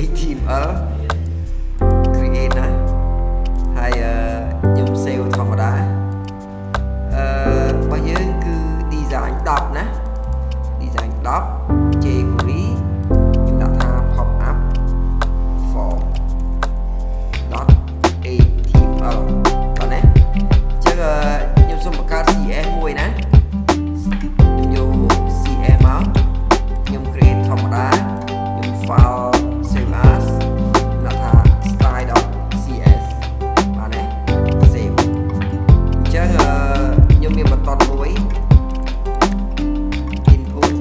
HTML create ណាហើយខ្ញុំ save ធម្មតារបស់យើងគឺ design 10ណា design 10 JQuery ខ្ញុំដាក់ថា pop up form .html តោះណាចឹងខ្ញុំសូមបង្កើត CS មួយណាខ្ញុំយក CS មកខ្ញុំ create ធម្មតាខ្ញុំ file save as ដាក់ថា style.cs បាទណា save អញ្ចឹងខ្ញុំមានបន្តមួយ input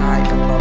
ហើយបន្ត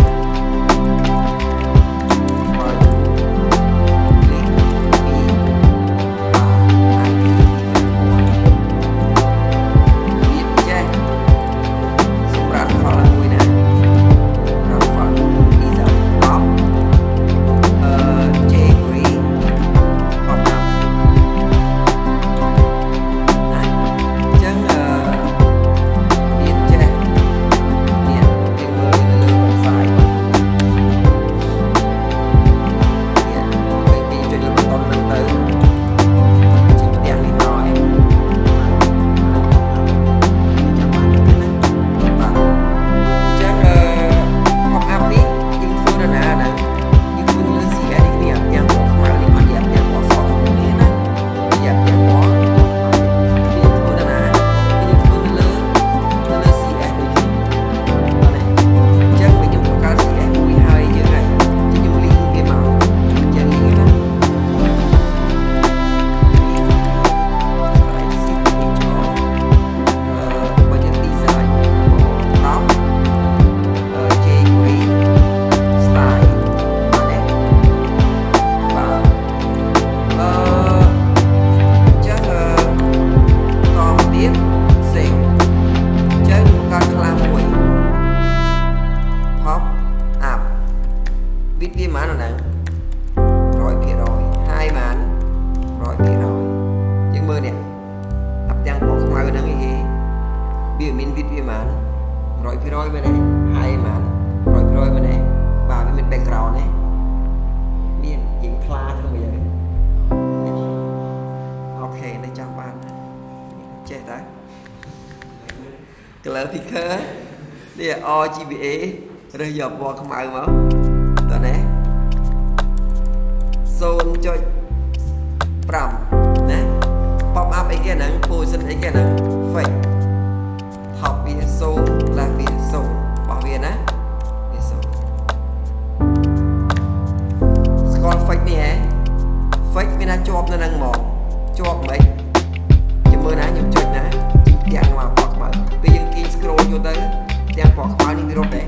វាម៉ានណាស់ 100% ហើយម៉ាន 100% យើងមើលនេះអាប់ទាំងពណ៌ខ្មៅហ្នឹងគេវាមានវិតវាម៉ាន 100% មែនទេហើយម៉ាន 100% មែនទេបាទវាមាន background ទេមានយើងខ្លាក្នុងវាអូខេនៅចាំបានចេះតើ color picker នេះ RGBA រើសយកពណ៌ខ្មៅមកតើណា 0.5 ណា pop up អីគេហ្នឹង position អីគេហ្នឹង fake top វា 0 left វា 0 របស់វាណាវា 0 ស្គាល់ fake នេះហ៎ fake មានថាជាប់នៅហ្នឹងហ្មងជាប់មិនខ្ញុំមើលណាខ្ញុំចុចណាទាំងមកពណ៌ខ្មៅពេលយើងគេ scroll យកទៅទាំងពណ៌ខ្មៅនេះវារត់ដែរ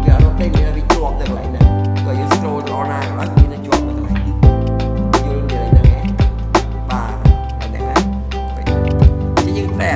វារត់ទេមានវាជាប់នៅកន្លែងហ្នឹងក៏យើង scroll ទៅអនណាក៏មានជាប់នៅកន្លែងនេះយល់មានអីហ្នឹងហ៎បាទតែហ្នឹងណាយើងតែ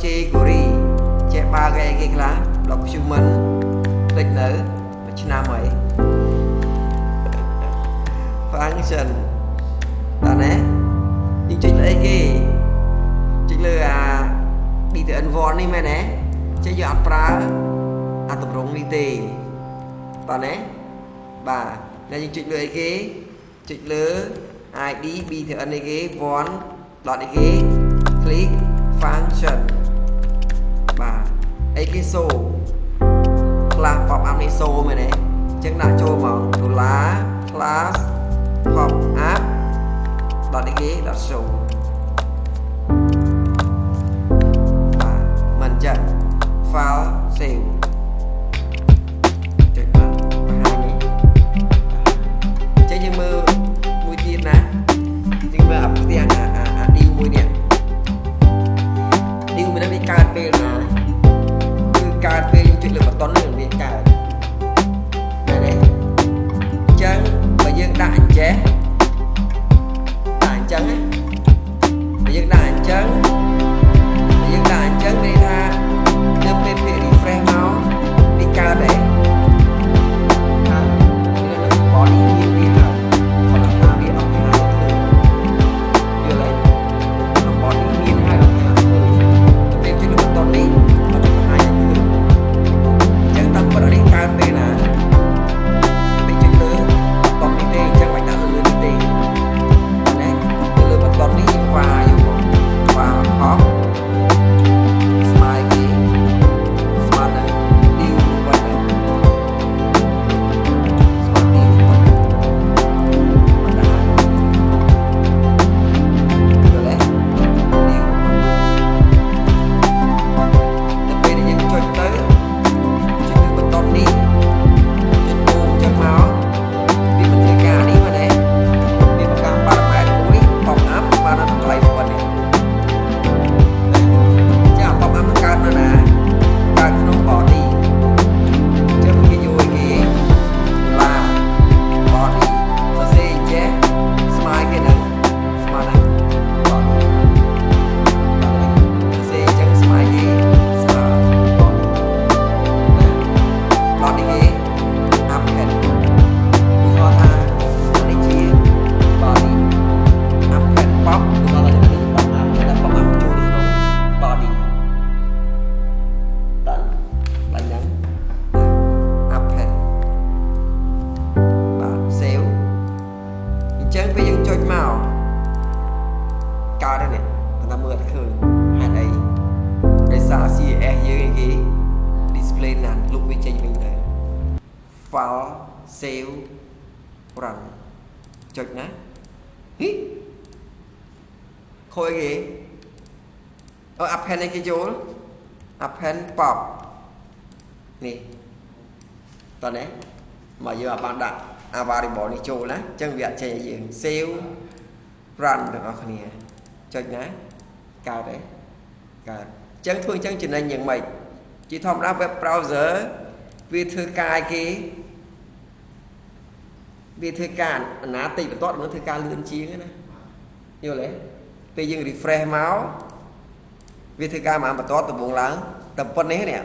JQuery ចេះបើកអីគេខ្លះ document តិចនៅមួយឆ្នាំហើយ function តើណាយើងចុចលើអីគេចុចលើអា btn von នេះមែនទេចេះយើងអត់ប្រើអាតម្រងនេះទេតើណាបាទតែយើងចុចលើអីគេចុចលើ id btn នេះគេ von dot នេះគេ click function បាទអីគេ show ខ្លះ pop up នេះ show មែនទេអញ្ចឹងដាក់ចូលមក dollar class pop up dot នេះគេ dot show បាទមិនចឹង file save ចុចមកបង្ហាញនេះចេះយើងមើលមួយទៀតណាយើងមើលអាផ្ទាំងអា deal មួយនេះ deal មួយនេះវាកើតពេលណាគឺកើតពេលយើងចុចលើប៊ូតុននេះវាកើតឃើញទេអញ្ចឹងបើយើងដាក់អញ្ចេះដាក់អញ្ចឹងណាបើយើងដាក់អញ្ចឹងមានថានៅពេល refresh មកវាកើតទេកើតវានៅ body មានវាហើយគាត់ថាវាអត់ខាតឃើញយល់ទេក្នុង body មានហើយអត់ខាតឃើញតែពេលជិះលើប៊ូតុននេះអត់បង្ហាញឲ្យឃើញអញ្ចឹងតាមពិតនេះកើតពេលណាពេលជិះលើប៊ូតុននេះទេអញ្ចឹងមិនដាក់លើនេះទេណាទៅលើប៊ូតុននេះវ៉ាយកមកវ៉ាហោះចឹងពេលយើងចុចមកកើតនេះតែមើលអត់ឃើញហេតុអីដោយសារ CSS យើងគេ display ណាលុបវាចេញវិញទៅ file save run ចុចណាហីខូចគេappend នេះគេចូល append pop នេះតើណាមកយើងអាចបានដាក់អា variable នេះចូលណាអញ្ចឹងវាអត់ចេញឲ្យយើង save run ទាំងអស់គ្នាចុចណាកើតទេកើតអញ្ចឹងធ្វើអញ្ចឹងចំណេញយ៉ាងម៉េចជាធម្មតា web browser វាធ្វើការគេវាធ្វើការអាណាតិចបន្ទាត់នឹងធ្វើការលឿនជាងណាយល់ទេពេលយើង refresh មកវាធ្វើការមកបន្ទាត់ដំបូងឡើងតែប៉ុណ្្នេះនេះ